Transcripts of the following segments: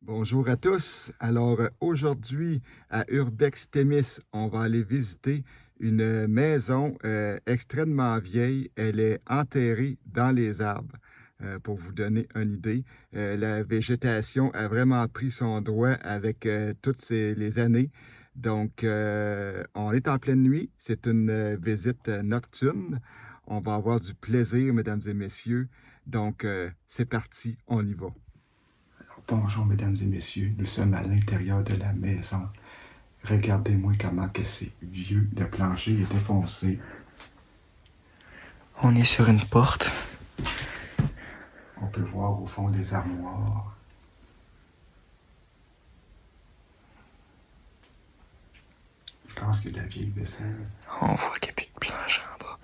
Bonjour à tous. Alors aujourd'hui à Urbex Témis, on va aller visiter une maison extrêmement vieille. Elle est enterrée dans les arbres. Pour vous donner une idée, la végétation a vraiment pris son droit avec toutes les années. Donc, on est en pleine nuit. C'est une visite nocturne. On va avoir du plaisir, mesdames et messieurs. Donc, c'est parti, on y va. Bonjour mesdames et messieurs, nous sommes à l'intérieur de la maison. Regardez-moi comment que c'est vieux, le plancher est défoncé. On est sur une porte. On peut voir au fond des armoires. Je pense qu'il y a de la vieille vaisselle. On voit qu'il n'y a plus de planche en bas.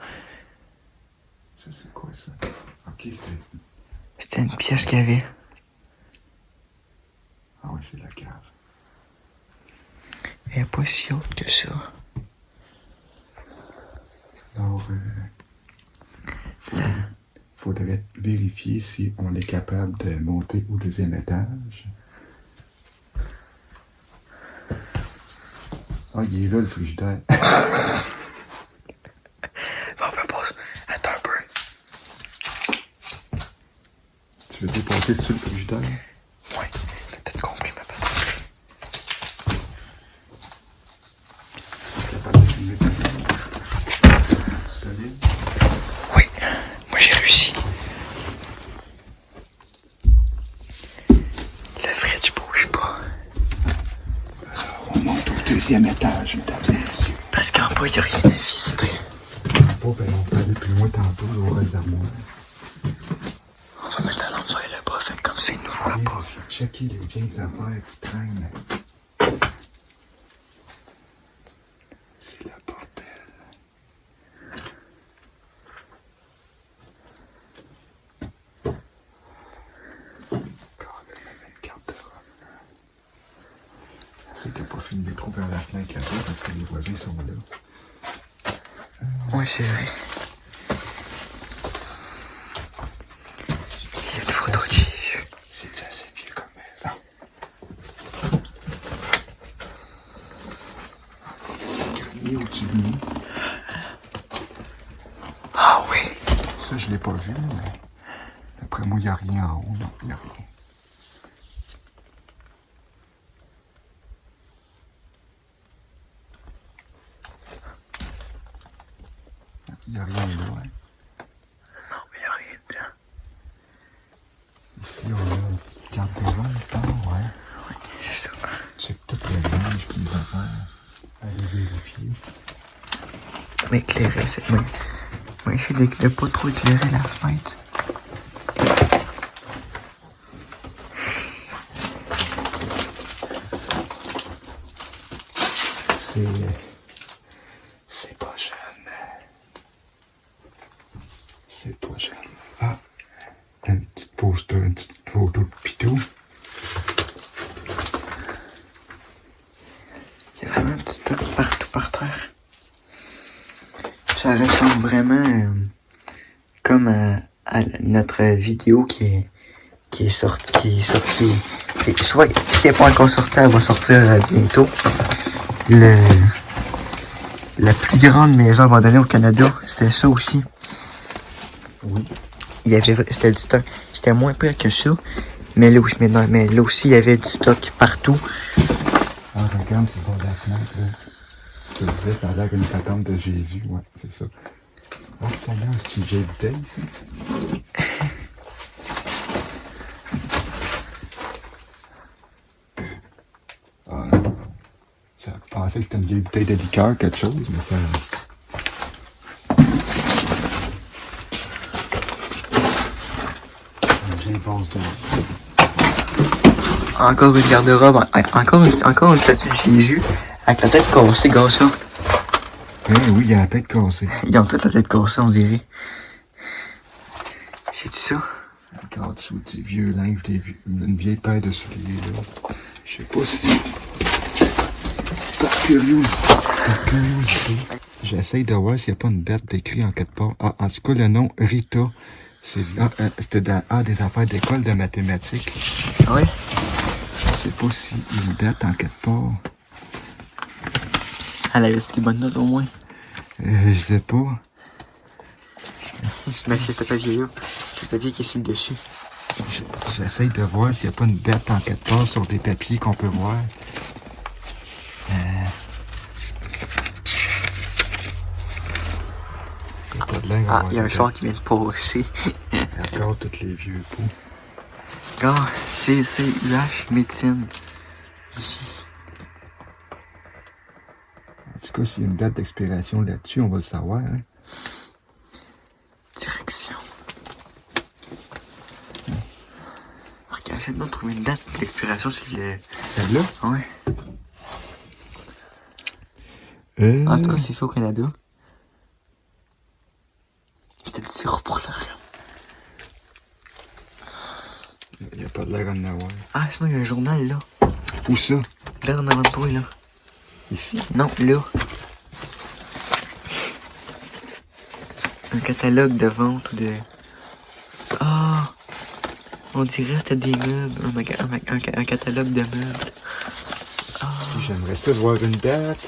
Ça c'est quoi ça? Ok, C'était une pièce qu'il y avait. Ah oui, c'est la cave. Elle n'est pas si haute que ça. Alors, faudrait vérifier si on est capable de monter au deuxième étage. Ah, il est là le frigidaire. On peut pas. Attends un peu. Tu veux dépasser sur le frigidaire? Ouais, t'as tout compris ma patente. Solide. Oui, moi j'ai réussi. Le fridge bouge pas. Alors, on monte au deuxième étage, mesdames et messieurs. Parce qu'en bas, il n'y a rien à visiter. Oh, ben on peut aller plus loin tantôt, il y aura les armoires. On va mettre la lampe vers le bas, fait comme ça, il nous voit pas. Checker les vieilles affaires qui traînent. C'est le bordel. Quand même, une garde-robe. C'est que t'as pas fini de trouver la fenêtre là-bas parce que les voisins sont là. Ouais, c'est vrai. Il y a une photo de Jésus. C'est assez vieux comme maison. Grenier au-dessus de nous. Ah oui. Ça, je l'ai pas vu, mais d'après moi, il n'y a rien en haut. Non, il n'y a rien. Il n'y a rien là. Hein. Non, mais il n'y a rien dedans. Ici, on a une petite garde-robe, je pense, ouais. Oui, c'est ça. Check toutes les linges et les affaires. Allez vérifier. Mais éclairer, c'est. Moi, j'essaie de pas trop éclairer la fenêtre. C'est pas jeune. C'est pas jeune. Ah, une petite poster, une petite photo de Pitou. Il y a vraiment un petit stock partout par terre. Ça ressemble vraiment comme à notre vidéo qui est sortie. Et soit si elle n'est pas encore sortie, elle va sortir bientôt. La plus grande maison abandonnée au Canada, c'était ça aussi. Oui. C'était du stock. C'était moins pire que ça. Mais là aussi, il y avait du stock partout. Ah, regarde, c'est pas la fenêtre, là. Je te disais, ça a l'air une patente de Jésus, ouais, c'est ça. Oh, Seigneur, c'est une vieille bouteille, ici. Ah, non. Je pensais que c'était une vieille bouteille de liqueur, quelque chose, mais ça... Une vieille vase d'or. Encore une garde-robe, encore une statue de Jésus avec la tête cassée, gars, ça. Oui, il a la tête cassée. Ils ont toute la tête cassée, on dirait. C'est ça? Regarde, sous des vieux linges, une vieille paire de souliers, là. Je sais pas si... Par curiosité, j'essaye de voir s'il n'y a pas une date d'écrit en quelque part. Ah, en tout cas, le nom Rita, c'était des affaires d'école de mathématiques. Ah ouais? Je sais pas si une date en quelque part. Elle avait des bonnes notes au moins. Je sais pas. Mais c'est ce papier-là. C'est le papier qui est sur le dessus. J'essaye de voir s'il n'y a pas une date en quelque part sur des papiers qu'on peut voir. Pas de l'air Ah, d'avoir il y a un des char dates. qui vient de passer. Regarde tous les vieux pots. Regarde, CCUH médecine. Ici. En tout cas, s'il y a une date d'expiration là-dessus, on va le savoir. Hein? Direction. Regarde, essaie de trouver une date d'expiration sur le. Celle-là? Ouais. En tout cas, c'est fait au Canada. C'était du sirop pour le rhum. Il n'y a pas de l'air en avoir. Ah, sinon, il y a un journal là. Où ça? Là, en avant de toi, là. Ici? Non, là. Un catalogue de vente ou de. Ah! On dirait que c'était des meubles. Un catalogue de meubles. J'aimerais ça voir une date.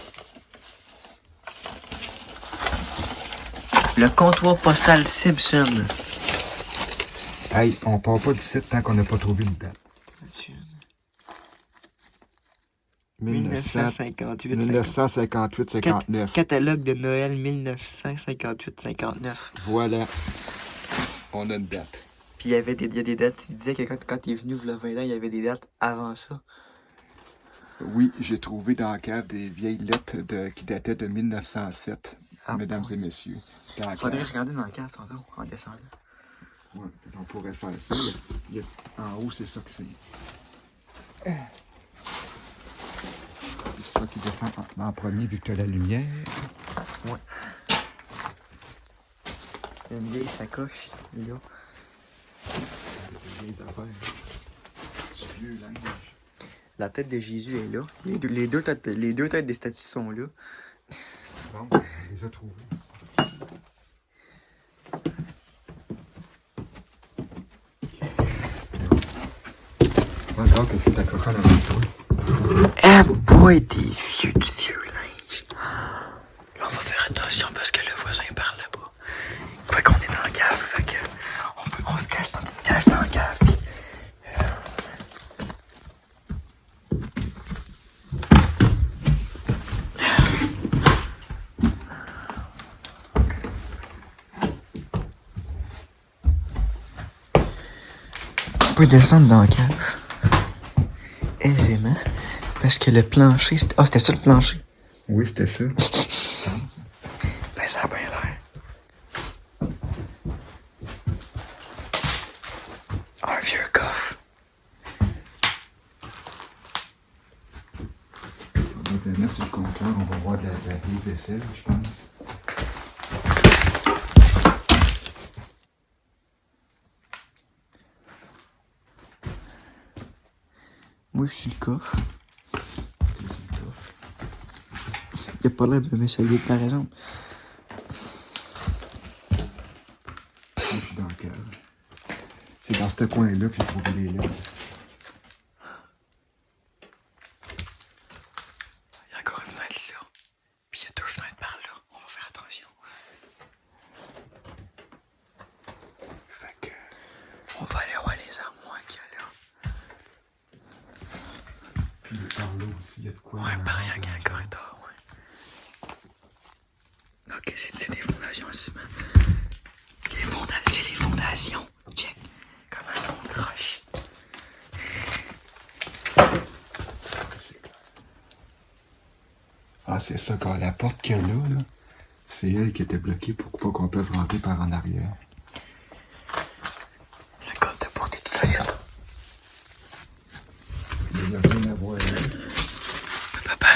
Le comptoir postal Simpson. Hey, on part pas d'ici tant qu'on n'a pas trouvé une date. 1958. 1958-59. Catalogue de Noël 1958-59. Voilà. On a une date. Puis il y a des dates. Tu disais que quand t'es venu, il y a 20 ans, il y avait des dates avant ça. Oui, j'ai trouvé dans la cave des vieilles lettres qui dataient de 1907, mesdames et messieurs. Dans la Faudrait cave. regarder dans le cave tantôt, en descendant. Ouais, on pourrait faire ça. En haut, c'est ça que c'est. C'est ça qui descend en premier vu que tu as la lumière. Ouais. Une vieille sacoche, là. Des affaires. Du vieux linge. La tête de Jésus est là. Les deux têtes des statues sont là. Bon, on les a trouvés. Regarde, qu'est-ce que t'as coquin devant toi? Ah boy, du vieux linge. Là, on va faire attention parce que le voisin parle là-bas. Quoi qu'on est dans la cave, fait que on se cache dans une cage dans la cave. Puis, on peut descendre dans la cave aisément parce que le plancher, c'était ça le plancher. Oui, c'était ça. Ben ça a bien l'air. Un vieux coffre. On va le mettre sur le comptoir, on va voir de la vieille vaisselle, je pense. Moi, je suis le coffre. Il a pas l'air de me saluer, par exemple. Moi, je suis dans le cave. C'est dans ce coin-là que j'ai trouvé les lettres. Il y a encore une fenêtre là. Puis il y a deux fenêtres par là. On va faire attention. Fait que... On va aller voir les armoires qu'il y a là. Puis par là aussi, il y a de quoi. Ouais, pareil, il y a un corridor, ouais. Ok, c'est des fondations en ciment. C'est les fondations. Check. Comment elles sont croches. Ah, c'est ça, quand la porte qu'il y a là, c'est elle qui était bloquée pour pas qu'on puisse rentrer par en arrière. La corde de porte est toute solide. Il n'y a rien à voir là. Papa.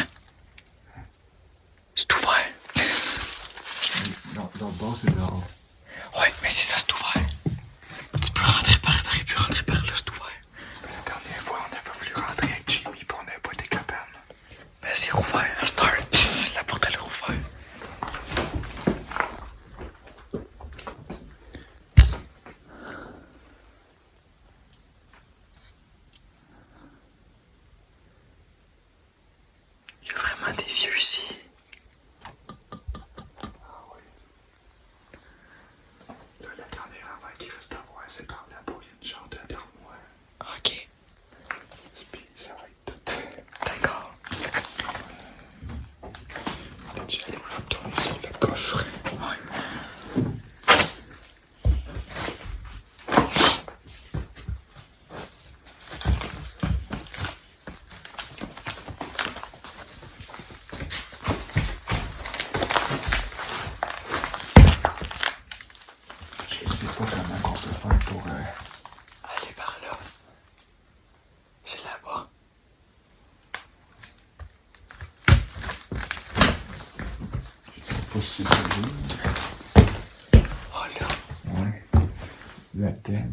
C'est ouvert. Non, dans le bas, c'est dehors. Ouais, mais c'est ça, c'est ouvert. Tu peux rentrer par là, t'aurais pu rentrer par là, c'est ouvert. La dernière fois, on avait voulu rentrer avec Jimmy, puis on n'avait pas été capable. Ben c'est rouvert, à cette heure. La porte elle est rouverte. réussi. Là, la dernière affaire qui reste à voir, c'est par là-bas, il y a une genre d'armoire. Ok, Puis ça va être tout. d'accord. Je vais aller retourner sur le coffre. Je sais pas comment on peut faire pour... Allez par là. C'est là-bas. pas si c'est lui. Oh là. Ouais. Là-dedans.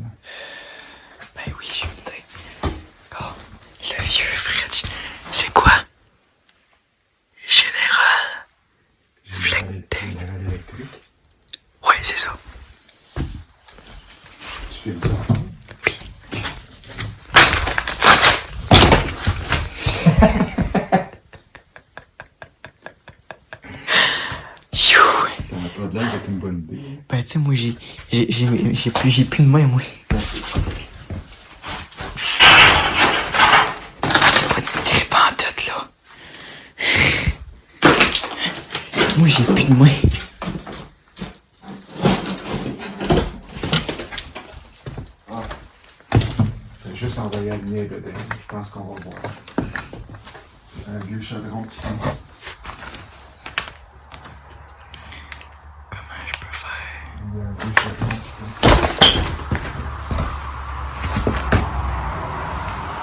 Ben oui, j'ai une idée. D'accord. Le vieux Fred, c'est quoi? Général. Flectec. Général électrique. Ouais, c'est ça. Tu filmes ça? Oui. Chou. Ça n'a pas l'air d'être une bonne idée. Ben tu sais, moi j'ai plus de main, moi. Pas de script en tête, là. Moi j'ai plus de main. Fais juste envoyer la lumière dedans. Je pense qu'on va voir. Un vieux chaudron qui tombe. Comment je peux faire? Il y a un vieux chaudron qui tombe.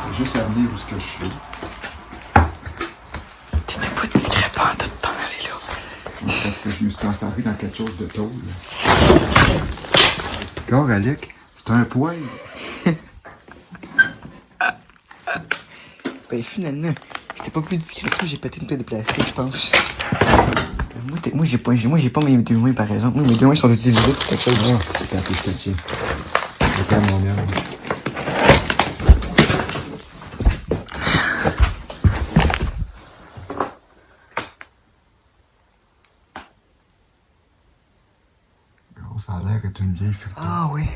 J'ai juste à venir où ce que je suis. T'étais pas discret en tête t'en aller là. Parce que je me suis enfermé dans quelque chose de tôle. C'est corps, Alec. C'est un poil. Ben finalement, j'étais pas plus discret que j'ai pété une plaie de plastique, je pense. Moi j'ai pas mes deux mains par exemple. Moi mes deux mains sont utilisées pour quelque chose. Ah, regarde, je te tiens. Regarde mon mien. Oh, ça a l'air d'être une vieille fruiteuse. Ah oui.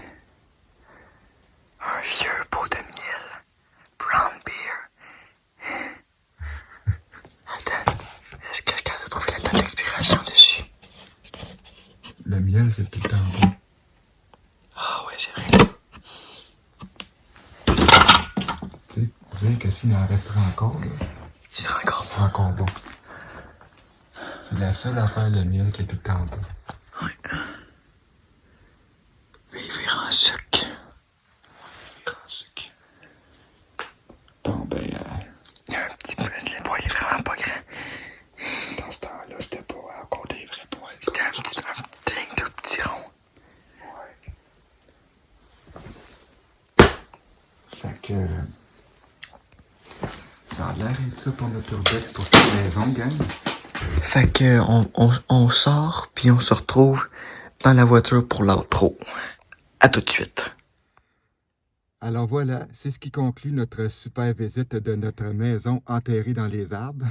Un vieux pot de miel. Brown beer. Attends, est-ce que je suis capable de trouver la date d'expiration dessus? Le miel, c'est tout le temps bon. Ah ouais, c'est vrai. Tu sais, dire que s'il en resterait encore, là, Il sera encore c'est encore bon. C'est la seule affaire, le miel, qui est tout le temps bon. Ouais. Mais il vire en sucre. Bon, ben, Il y a un petit peu, le poil est vraiment pas grand. dans ce temps-là, c'était pas encore des vrais poils. C'était un dingue de petit rond. Ouais. Fait que... ça a l'air d'être ça pour notre urbex pour cette maison, gang. Fait que on sort puis on se retrouve dans la voiture pour l'outro. À tout de suite. Alors voilà, c'est ce qui conclut notre super visite de notre maison enterrée dans les arbres.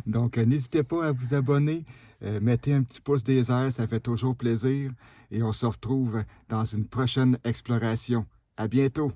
Donc, n'hésitez pas à vous abonner, mettez un petit pouce des airs, ça fait toujours plaisir. Et on se retrouve dans une prochaine exploration. À bientôt!